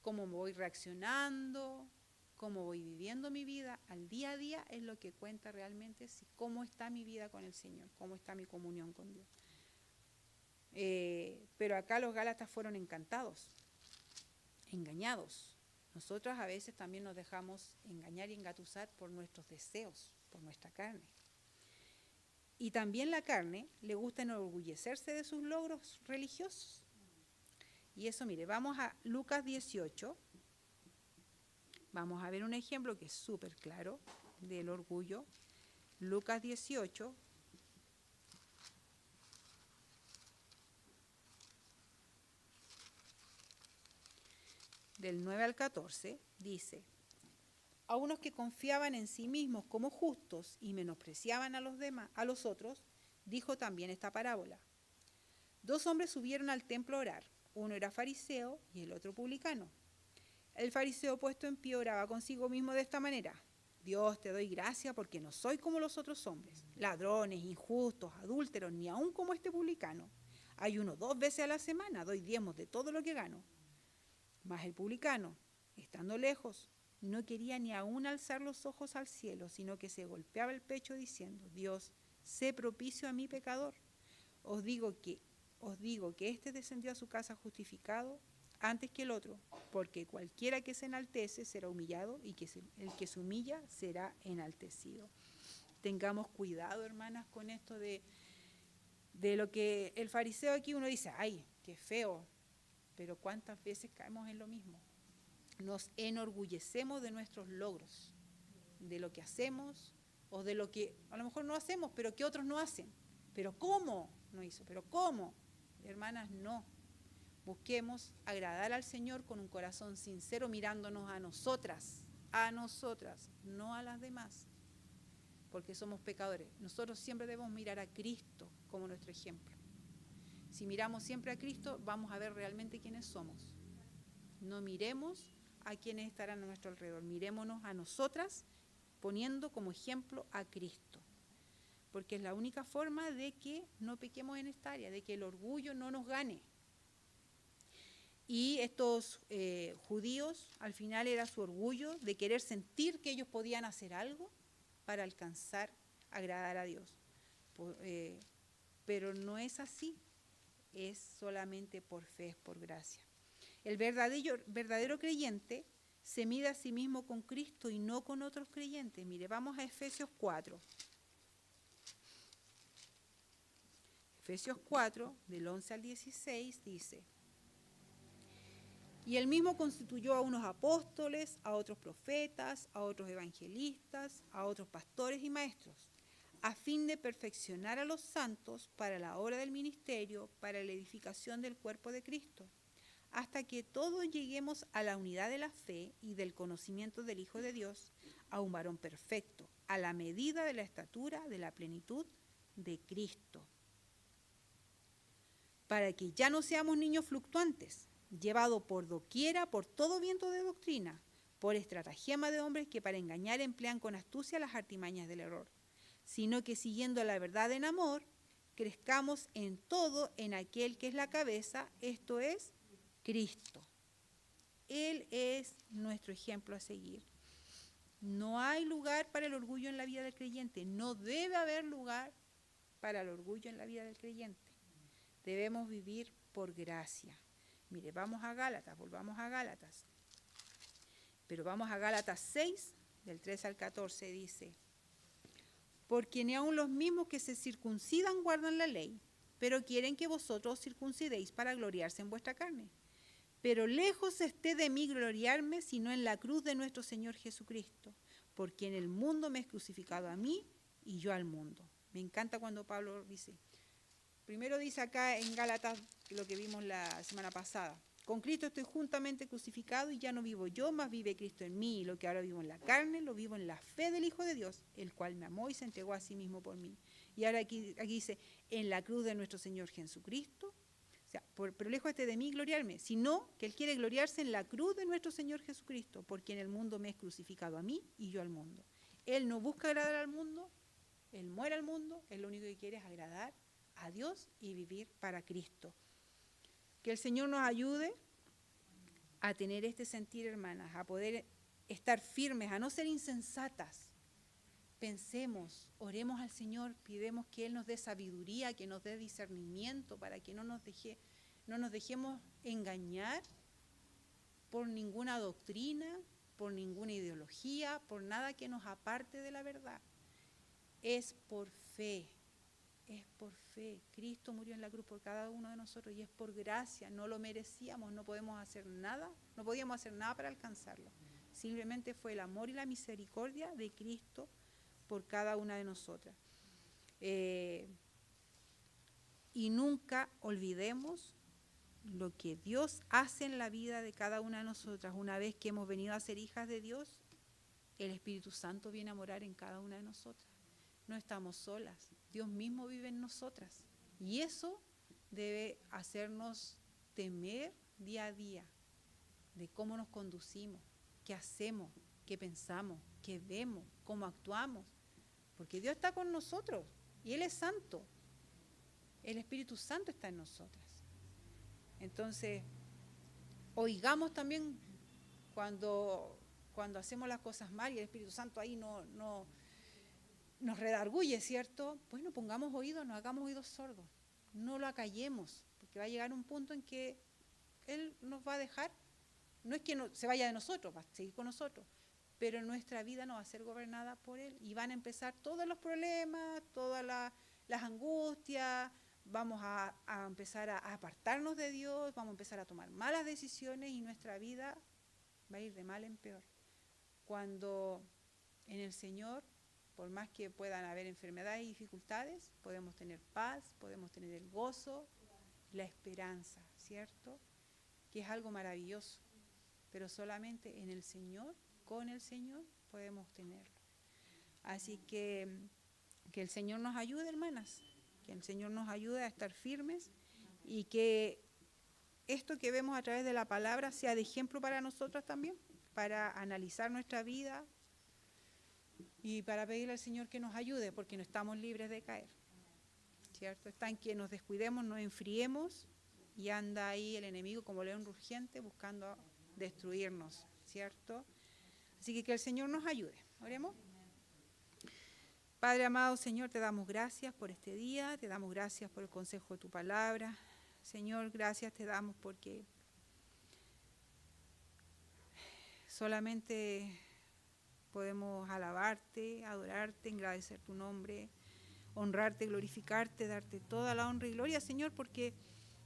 cómo me voy reaccionando, cómo voy viviendo mi vida, al día a día es lo que cuenta realmente cómo está mi vida con el Señor, cómo está mi comunión con Dios. Pero acá los gálatas fueron encantados, engañados. Nosotros a veces también nos dejamos engañar y engatusar por nuestros deseos, por nuestra carne. Y también la carne le gusta enorgullecerse de sus logros religiosos. Y eso, mire, vamos a Lucas 18. Vamos a ver un ejemplo que es súper claro del orgullo. Lucas 18. Del 9 al 14, dice: a unos que confiaban en sí mismos como justos y menospreciaban a los otros, dijo también esta parábola. 2 hombres subieron al templo a orar, uno era fariseo y el otro publicano. El fariseo, puesto en pie, oraba consigo mismo de esta manera: Dios, te doy gracia porque no soy como los otros hombres, ladrones, injustos, adúlteros, ni aun como este publicano. Ayuno 2 veces a la semana, doy diezmos de todo lo que gano. Mas el publicano, estando lejos, no quería ni aún alzar los ojos al cielo, sino que se golpeaba el pecho diciendo: Dios, sé propicio a mi pecador. Os digo que éste descendió a su casa justificado antes que el otro, porque cualquiera que se enaltece será humillado y el que se humilla será enaltecido. Tengamos cuidado, hermanas, con esto de lo que el fariseo aquí uno dice, ay, qué feo, pero cuántas veces caemos en lo mismo. Nos enorgullecemos de nuestros logros, de lo que hacemos o de lo que a lo mejor no hacemos, pero que otros no hacen. ¿Pero cómo no hizo? ¿Pero cómo? Hermanas, no. Busquemos agradar al Señor con un corazón sincero, mirándonos a nosotras, no a las demás, porque somos pecadores. Nosotros siempre debemos mirar a Cristo como nuestro ejemplo. Si miramos siempre a Cristo, vamos a ver realmente quiénes somos. No miremos a quienes estarán a nuestro alrededor, mirémonos a nosotras poniendo como ejemplo a Cristo, porque es la única forma de que no pequemos en esta área, de que el orgullo no nos gane. Y estos judíos, al final era su orgullo de querer sentir que ellos podían hacer algo para alcanzar, agradar a Dios. Pero no es así, es solamente por fe, es por gracia. El verdadero creyente se mide a sí mismo con Cristo y no con otros creyentes. Mire, vamos a Efesios 4. Efesios 4, del 11 al 16, dice: y él mismo constituyó a unos apóstoles, a otros profetas, a otros evangelistas, a otros pastores y maestros, a fin de perfeccionar a los santos para la obra del ministerio, para la edificación del cuerpo de Cristo, hasta que todos lleguemos a la unidad de la fe y del conocimiento del Hijo de Dios, a un varón perfecto, a la medida de la estatura de la plenitud de Cristo, para que ya no seamos niños fluctuantes, llevados por doquiera por todo viento de doctrina, por estratagema de hombres que para engañar emplean con astucia las artimañas del error, sino que siguiendo la verdad en amor, crezcamos en todo en aquel que es la cabeza, esto es Cristo. Él es nuestro ejemplo a seguir. No hay lugar para el orgullo en la vida del creyente, no debe haber lugar para el orgullo en la vida del creyente. Debemos vivir por gracia. Mire, vamos a Gálatas, volvamos a Gálatas. Pero vamos a Gálatas 6, del 13 al 14, dice: porque ni aun los mismos que se circuncidan guardan la ley, pero quieren que vosotros os circuncidéis para gloriarse en vuestra carne. Pero lejos esté de mí gloriarme, sino en la cruz de nuestro Señor Jesucristo, porque en el mundo me es crucificado a mí y yo al mundo. Me encanta cuando Pablo dice, primero dice acá en Gálatas lo que vimos la semana pasada: con Cristo estoy juntamente crucificado y ya no vivo yo, mas vive Cristo en mí. Y lo que ahora vivo en la carne, lo vivo en la fe del Hijo de Dios, el cual me amó y se entregó a sí mismo por mí. Y ahora aquí dice, en la cruz de nuestro Señor Jesucristo. O sea, pero lejos esté de mí gloriarme, sino que Él quiere gloriarse en la cruz de nuestro Señor Jesucristo, porque en el mundo me es crucificado a mí y yo al mundo. Él no busca agradar al mundo, Él muere al mundo, Él lo único que quiere es agradar a Dios y vivir para Cristo. Que el Señor nos ayude a tener este sentir, hermanas, a poder estar firmes, a no ser insensatas. Pensemos, oremos al Señor, pidemos que Él nos dé sabiduría, que nos dé discernimiento para que no nos dejemos engañar por ninguna doctrina, por ninguna ideología, por nada que nos aparte de la verdad. Es por fe. Es por fe. Cristo murió en la cruz por cada uno de nosotros y es por gracia. No lo merecíamos, no podíamos hacer nada para alcanzarlo. Simplemente fue el amor y la misericordia de Cristo por cada una de nosotras. Y nunca olvidemos lo que Dios hace en la vida de cada una de nosotras. Una vez que hemos venido a ser hijas de Dios, el Espíritu Santo viene a morar en cada una de nosotras. No estamos solas, Dios mismo vive en nosotras. Y eso debe hacernos temer día a día de cómo nos conducimos, qué hacemos, qué pensamos, qué vemos, cómo actuamos. Porque Dios está con nosotros y Él es santo. El Espíritu Santo está en nosotras. Entonces, oigamos también cuando hacemos las cosas mal y el Espíritu Santo ahí nos redarguye, ¿cierto? Pues no pongamos oídos, no hagamos oídos sordos, no lo acallemos, porque va a llegar un punto en que Él nos va a dejar. No es que se vaya de nosotros, va a seguir con nosotros, pero nuestra vida no va a ser gobernada por Él. Y van a empezar todos los problemas, todas las angustias, vamos a empezar a apartarnos de Dios, vamos a empezar a tomar malas decisiones y nuestra vida va a ir de mal en peor. Cuando en el Señor, por más que puedan haber enfermedades y dificultades, podemos tener paz, podemos tener el gozo, la esperanza, ¿cierto? Que es algo maravilloso, pero solamente en el Señor, con el Señor, podemos tenerlo. Así que el Señor nos ayude, hermanas, que el Señor nos ayude a estar firmes y que esto que vemos a través de la palabra sea de ejemplo para nosotros también, para analizar nuestra vida y para pedirle al Señor que nos ayude, porque no estamos libres de caer, ¿cierto? Está en que nos descuidemos, nos enfriemos y anda ahí el enemigo como león rugiente buscando destruirnos, ¿cierto? Así que el Señor nos ayude. Oremos. Padre amado, Señor, te damos gracias por este día, te damos gracias por el consejo de tu palabra. Señor, gracias te damos porque solamente podemos alabarte, adorarte, agradecer tu nombre, honrarte, glorificarte, darte toda la honra y gloria, Señor, porque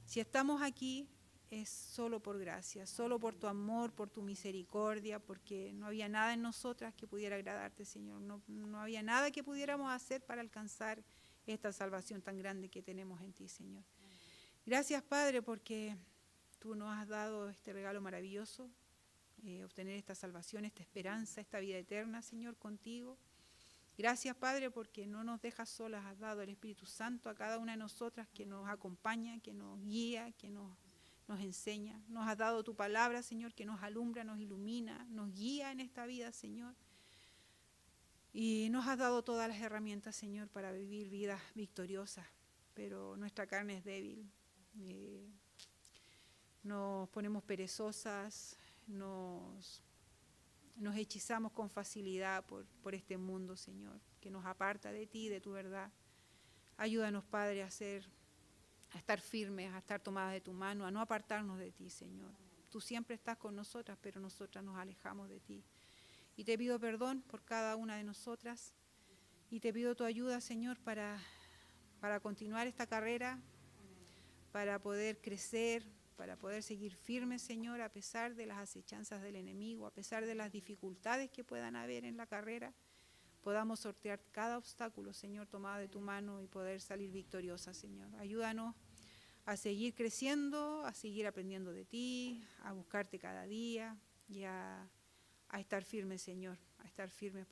si estamos aquí es solo por gracia, solo por tu amor, por tu misericordia, porque no había nada en nosotras que pudiera agradarte, Señor. No había nada que pudiéramos hacer para alcanzar esta salvación tan grande que tenemos en ti, Señor. Gracias, Padre, porque tú nos has dado este regalo maravilloso, obtener esta salvación, esta esperanza, esta vida eterna, Señor, contigo. Gracias, Padre, porque no nos dejas solas, has dado el Espíritu Santo a cada una de nosotras que nos acompaña, que nos guía, que nos enseña. Nos has dado tu palabra, Señor, que nos alumbra, nos ilumina, nos guía en esta vida, Señor. Y nos has dado todas las herramientas, Señor, para vivir vidas victoriosas, pero nuestra carne es débil. Nos ponemos perezosas, nos hechizamos con facilidad por este mundo, Señor, que nos aparta de ti, de tu verdad. Ayúdanos, Padre, a estar firmes, a estar tomadas de tu mano, a no apartarnos de ti, Señor. Tú siempre estás con nosotras, pero nosotras nos alejamos de ti. Y te pido perdón por cada una de nosotras y te pido tu ayuda, Señor, para continuar esta carrera, para poder crecer, para poder seguir firmes, Señor, a pesar de las acechanzas del enemigo, a pesar de las dificultades que puedan haber en la carrera, podamos sortear cada obstáculo, Señor, tomado de tu mano y poder salir victoriosa, Señor. Ayúdanos a seguir creciendo, a seguir aprendiendo de ti, a buscarte cada día y a estar firmes, Señor, a estar firmes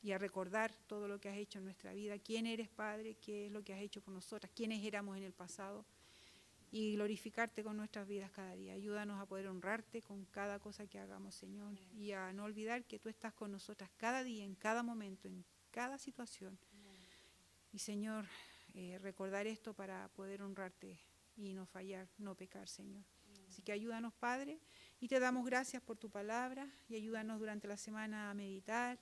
y a recordar todo lo que has hecho en nuestra vida, quién eres, Padre, qué es lo que has hecho por nosotras, quiénes éramos en el pasado, y glorificarte con nuestras vidas cada día. Ayúdanos a poder honrarte con cada cosa que hagamos, Señor, y a no olvidar que tú estás con nosotras cada día, en cada momento, en cada situación. Y, Señor, recordar esto para poder honrarte y no fallar, no pecar, Señor. Así que ayúdanos, Padre, y te damos gracias por tu palabra y ayúdanos durante la semana a meditar,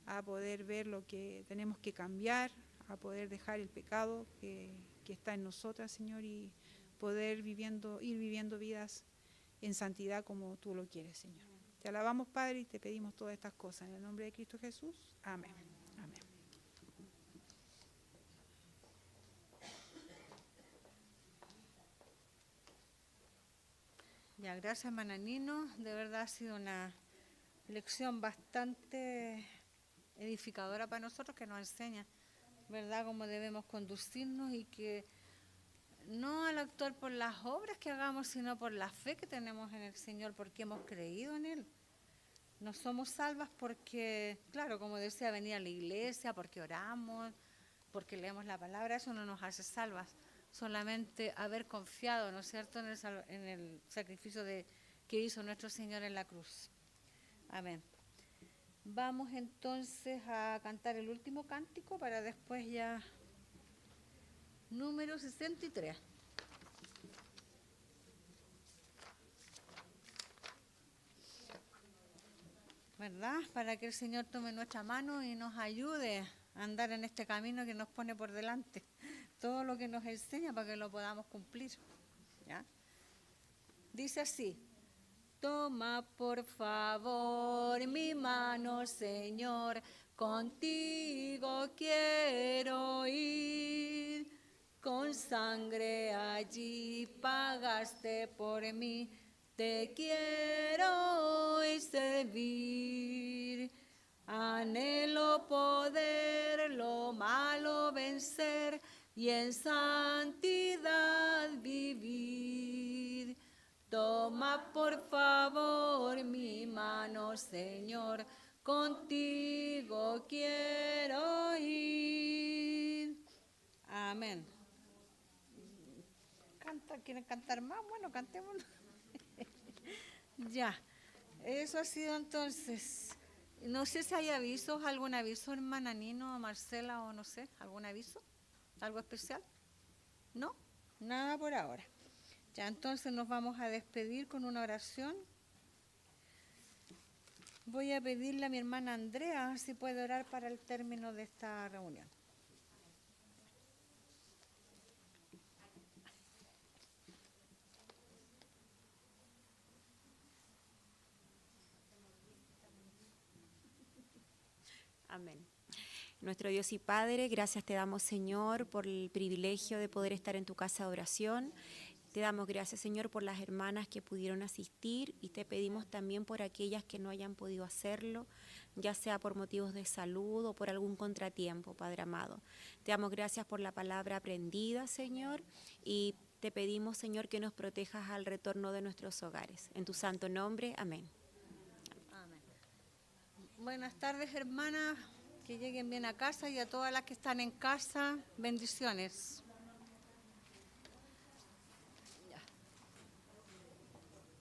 a poder ver lo que tenemos que cambiar, a poder dejar el pecado que está en nosotras, Señor, y poder ir viviendo vidas en santidad como tú lo quieres, Señor. Te alabamos, Padre, y te pedimos todas estas cosas en el nombre de Cristo Jesús. Amén. Amén. Ya, gracias, hermana Nino. De verdad ha sido una lección bastante edificadora para nosotros, que nos enseña, ¿verdad?, cómo debemos conducirnos y que no al actuar por las obras que hagamos, sino por la fe que tenemos en el Señor, porque hemos creído en Él. No somos salvas porque, claro, como decía, venir a la iglesia, porque oramos, porque leemos la palabra, eso no nos hace salvas. Solamente haber confiado, ¿no es cierto?, en el sacrificio que hizo nuestro Señor en la cruz. Amén. Vamos entonces a cantar el último cántico para después ya... Número 63. ¿Verdad? Para que el Señor tome nuestra mano y nos ayude a andar en este camino que nos pone por delante. Todo lo que nos enseña para que lo podamos cumplir. ¿Ya? Dice así: toma por favor mi mano, Señor, contigo quiero ir. Con sangre allí pagaste por mí, te quiero hoy servir. Anhelo poder lo malo vencer y en santidad vivir. Toma por favor mi mano, Señor, contigo quiero ir. Amén. ¿Quieren cantar más? Bueno, cantemos. Ya, eso ha sido entonces. No sé si hay avisos, algún aviso, hermana Nino, Marcela, o no sé, algún aviso, algo especial. ¿No? Nada por ahora. Ya entonces nos vamos a despedir con una oración. Voy a pedirle a mi hermana Andrea si puede orar para el término de esta reunión. Amén. Nuestro Dios y Padre, gracias te damos, Señor, por el privilegio de poder estar en tu casa de oración. Te damos gracias, Señor, por las hermanas que pudieron asistir y te pedimos también por aquellas que no hayan podido hacerlo, ya sea por motivos de salud o por algún contratiempo, Padre amado. Te damos gracias por la palabra aprendida, Señor, y te pedimos, Señor, que nos protejas al retorno de nuestros hogares. En tu santo nombre, amén. Amén. Buenas tardes, hermanas, que lleguen bien a casa, y a todas las que están en casa, bendiciones.